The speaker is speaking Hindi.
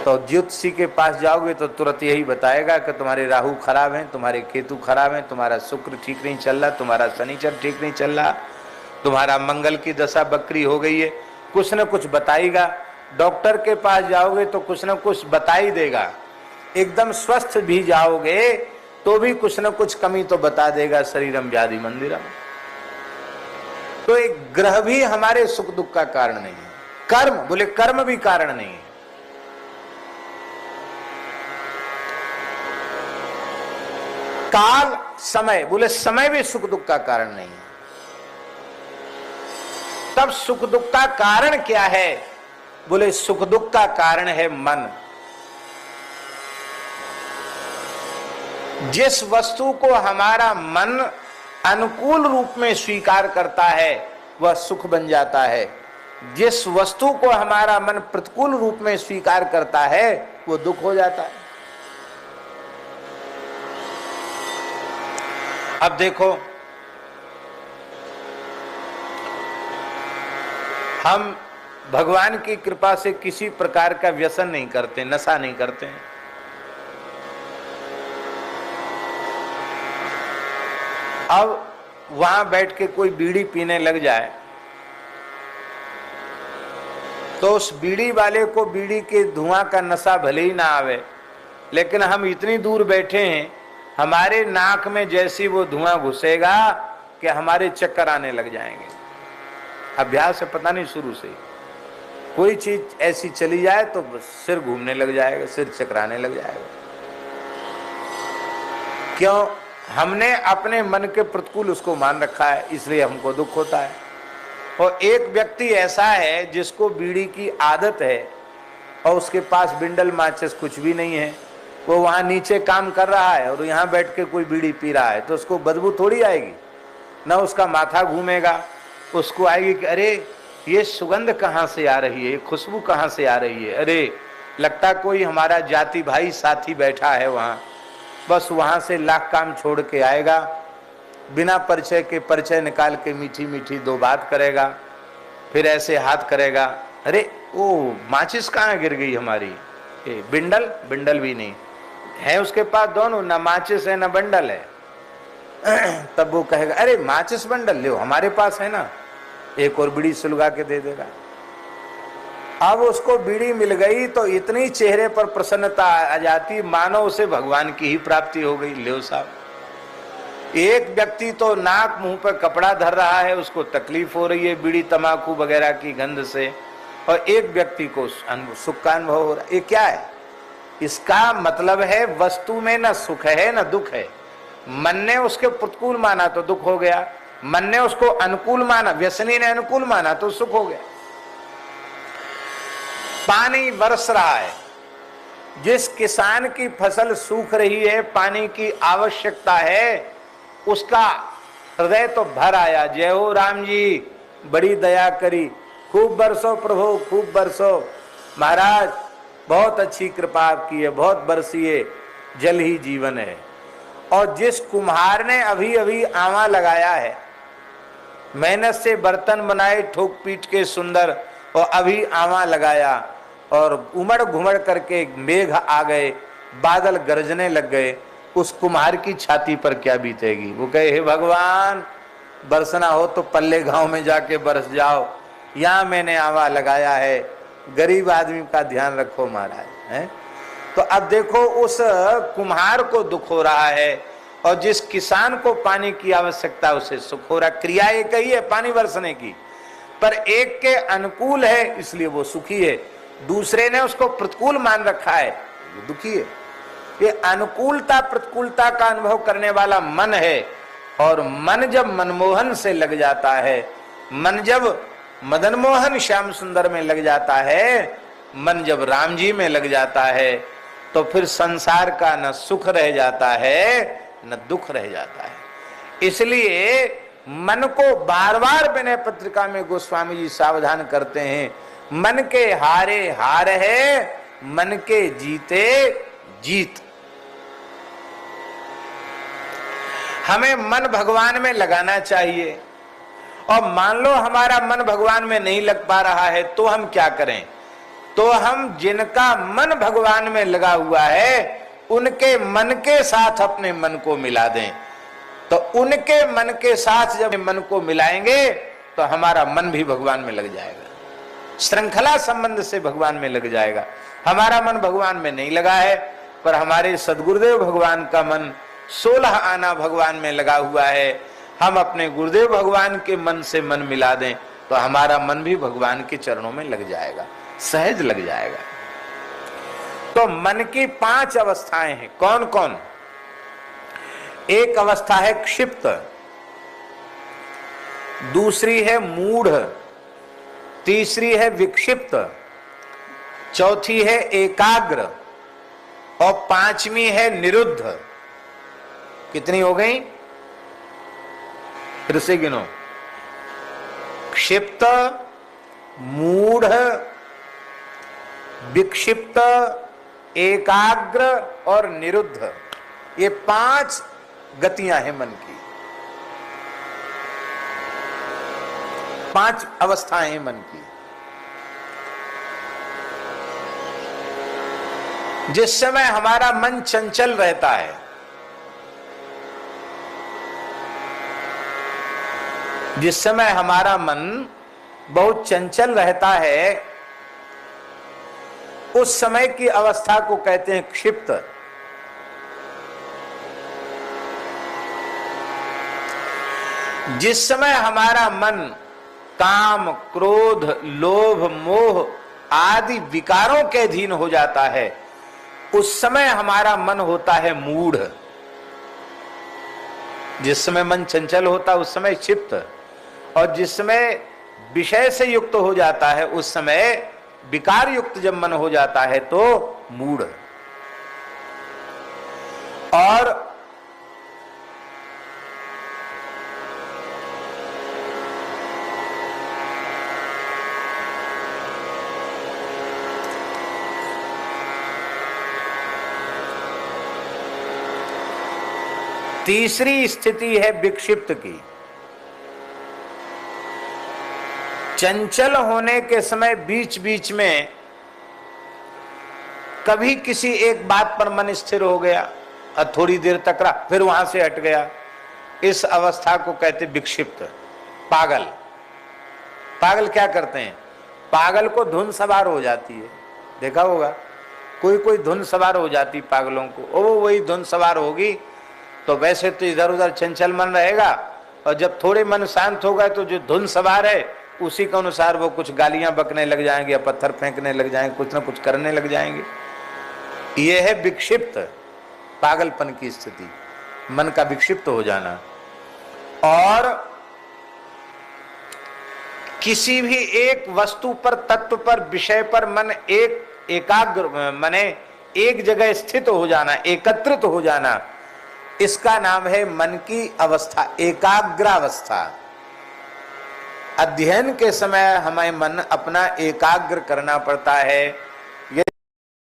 तो ज्योतिषी के पास जाओगे तो तुरंत यही बताएगा कि तुम्हारे राहु खराब हैं, तुम्हारे केतु खराब हैं, तुम्हारा शुक्र ठीक नहीं चल रहा, तुम्हारा शनिचर ठीक नहीं चल रहा, तुम्हारा मंगल की दशा बकरी हो गई है, कुछ न कुछ बताएगा। डॉक्टर के पास जाओगे तो कुछ न कुछ बता ही देगा। एकदम स्वस्थ भी जाओगे तो भी कुछ न कुछ कमी तो बता देगा। शरीरम व्याधि मंदिरम। तो एक ग्रह भी हमारे सुख दुख का कारण नहीं है। कर्म, बोले कर्म भी कारण नहीं है। काल, समय, बोले समय भी सुख दुख का कारण नहीं है। तब सुख दुख का कारण क्या है? बोले सुख दुख का कारण है मन। जिस वस्तु को हमारा मन अनुकूल रूप में स्वीकार करता है वह सुख बन जाता है। जिस वस्तु को हमारा मन प्रतिकूल रूप में स्वीकार करता है वो दुख हो जाता है। अब देखो, हम भगवान की कृपा से किसी प्रकार का व्यसन नहीं करते, नशा नहीं करते हैं। अब वहां बैठ के कोई बीड़ी पीने लग जाए तो उस बीड़ी वाले को बीड़ी के धुआं का नशा भले ही ना आवे, लेकिन हम इतनी दूर बैठे हैं, हमारे नाक में जैसी वो धुआं घुसेगा कि हमारे चक्कर आने लग जाएंगे। अभ्यास है, पता नहीं, शुरू से कोई चीज ऐसी चली जाए तो सिर घूमने लग जाएगा, सिर चकराने लग जाएगा। क्यों? हमने अपने मन के प्रतिकूल उसको मान रखा है, इसलिए हमको दुख होता है। और एक व्यक्ति ऐसा है जिसको बीड़ी की आदत है और उसके पास बिंडल माचिस कुछ भी नहीं है, वो वहां नीचे काम कर रहा है और यहाँ बैठ के कोई बीड़ी पी रहा है, तो उसको बदबू थोड़ी आएगी, ना उसका माथा घूमेगा, उसको आएगी कि अरे ये सुगंध कहाँ से आ रही है, खुशबू कहाँ से आ रही है, अरे लगता कोई हमारा जाति भाई साथी बैठा है वहाँ। बस वहां से लाख काम छोड़ के आएगा, बिना परिचय के परिचय निकाल के मीठी मीठी दो बात करेगा, फिर ऐसे हाथ करेगा, अरे ओ माचिस कहाँ गिर गई हमारी, बिंडल, बिंडल भी नहीं है उसके पास, दोनों, ना माचिस है ना बंडल है। तब वो कहेगा अरे माचिस बंडल ले हमारे पास है ना, एक और बीड़ी सुलगा के दे देगा। अब उसको बीड़ी मिल गई तो इतनी चेहरे पर प्रसन्नता आ जाती मानो उसे भगवान की ही प्राप्ति हो गई। ले साहब, एक व्यक्ति तो नाक मुंह पर कपड़ा धर रहा है, उसको तकलीफ हो रही है बीड़ी तंबाकू वगैरह की गंध से, और एक व्यक्ति को सुख का अनुभव हो रहा है। ये क्या है? इसका मतलब है वस्तु में न सुख है न दुख है। मन ने उसके प्रतिकूल माना तो दुख हो गया, मन ने उसको अनुकूल माना, व्यसनी ने अनुकूल माना तो सुख हो गया। पानी बरस रहा है, जिस किसान की फसल सूख रही है, पानी की आवश्यकता है, उसका हृदय तो भर आया, जय हो राम जी, बड़ी दया करी, खूब बरसो प्रभु, खूब बरसो महाराज, बहुत अच्छी कृपा आपकी है, बहुत बरसिए, जल ही जीवन है। और जिस कुम्हार ने अभी अभी आवा लगाया है, मेहनत से बर्तन बनाए ठोक पीट के सुंदर, और अभी आवा लगाया और उमड़ घुमड़ करके मेघ आ गए, बादल गरजने लग गए, उस कुम्हार की छाती पर क्या बीतेगी? वो कहे हे भगवान, बरसना हो तो पल्ले गांव में जाके बरस जाओ, यहाँ मैंने आवा लगाया है, गरीब आदमी का ध्यान रखो महाराज। है तो अब देखो उस कुम्हार को दुख हो रहा है और जिस किसान को पानी की आवश्यकता उसे सुख हो रहा। क्रिया एक ही है पानी बरसने की, पर एक के अनुकूल है इसलिए वो सुखी है, दूसरे ने उसको प्रतिकूल मान रखा है वो दुखी है। ये अनुकूलता प्रतिकूलता का अनुभव करने वाला मन है, और मन जब मनमोहन से लग जाता है, मन जब मदन मोहन श्याम सुंदर में लग जाता है, मन जब राम जी में लग जाता है, तो फिर संसार का न सुख रह जाता है न दुख रह जाता है। इसलिए मन को बार बार विनय पत्रिका में गोस्वामी जी सावधान करते हैं, मन के हारे हार है, मन के जीते जीत। हमें मन भगवान में लगाना चाहिए, और मान लो हमारा मन भगवान में नहीं लग पा रहा है तो हम क्या करें? तो हम जिनका मन भगवान में लगा हुआ है उनके मन के साथ अपने मन को मिला दें। तो उनके मन के साथ जब मन को मिलाएंगे तो हमारा मन भी भगवान में लग जाएगा, श्रृंखला संबंध से भगवान में लग जाएगा। हमारा मन भगवान में नहीं लगा है, पर हमारे सदगुरुदेव भगवान का मन 16 आना भगवान में लगा हुआ है। हम अपने गुरुदेव भगवान के मन से मन मिला दें तो हमारा मन भी भगवान के चरणों में लग जाएगा, सहज लग जाएगा। तो मन की 5 अवस्थाएं हैं। कौन कौन? एक अवस्था है क्षिप्त, दूसरी है मूढ़, तीसरी है विक्षिप्त, चौथी है एकाग्र और 5वीं है निरुद्ध। कितनी हो गई? फिर से गिनो। क्षिप्त, मूढ़, विक्षिप्त, एकाग्र और निरुद्ध, ये 5 गतियां हैं मन की, 5 अवस्थाएं हैं मन की। जिस समय हमारा मन चंचल रहता है, जिस समय हमारा मन बहुत चंचल रहता है, उस समय की अवस्था को कहते हैं क्षिप्त। जिस समय हमारा मन काम, क्रोध, लोभ, मोह आदि विकारों के अधीन हो जाता है, उस समय हमारा मन होता है मूढ़। जिस समय मन चंचल होता है उस समय क्षिप्त, और जिस समय विषय से युक्त हो जाता है उस समय विकार युक्त जब मन हो जाता है तो मूढ़। और तीसरी स्थिति है विक्षिप्त की। चंचल होने के समय बीच बीच में कभी किसी एक बात पर मन स्थिर हो गया और थोड़ी देर तक रहा, फिर वहां से हट गया। इस अवस्था को कहते विक्षिप्त। पागल, पागल क्या करते हैं? पागल को धुन सवार हो जाती है, देखा होगा, कोई कोई धुन सवार हो जाती पागलों को। ओ वही धुन सवार होगी तो वैसे तो इधर उधर चंचल मन रहेगा, और जब थोड़े मन शांत होगा तो जो धुन सवार है उसी के अनुसार वो कुछ गालियां बकने लग जाएंगे या पत्थर फेंकने लग जाएंगे, कुछ ना कुछ करने लग जाएंगे। ये है विक्षिप्त, पागलपन की स्थिति, मन का विक्षिप्त हो जाना। और किसी भी एक वस्तु पर, तत्व पर, विषय पर मन एकाग्र माने एक जगह स्थित हो जाना, एकत्रित हो जाना, इसका नाम है मन की अवस्था, एकाग्रावस्था। अध्ययन के समय हमें मन अपना एकाग्र करना पड़ता है।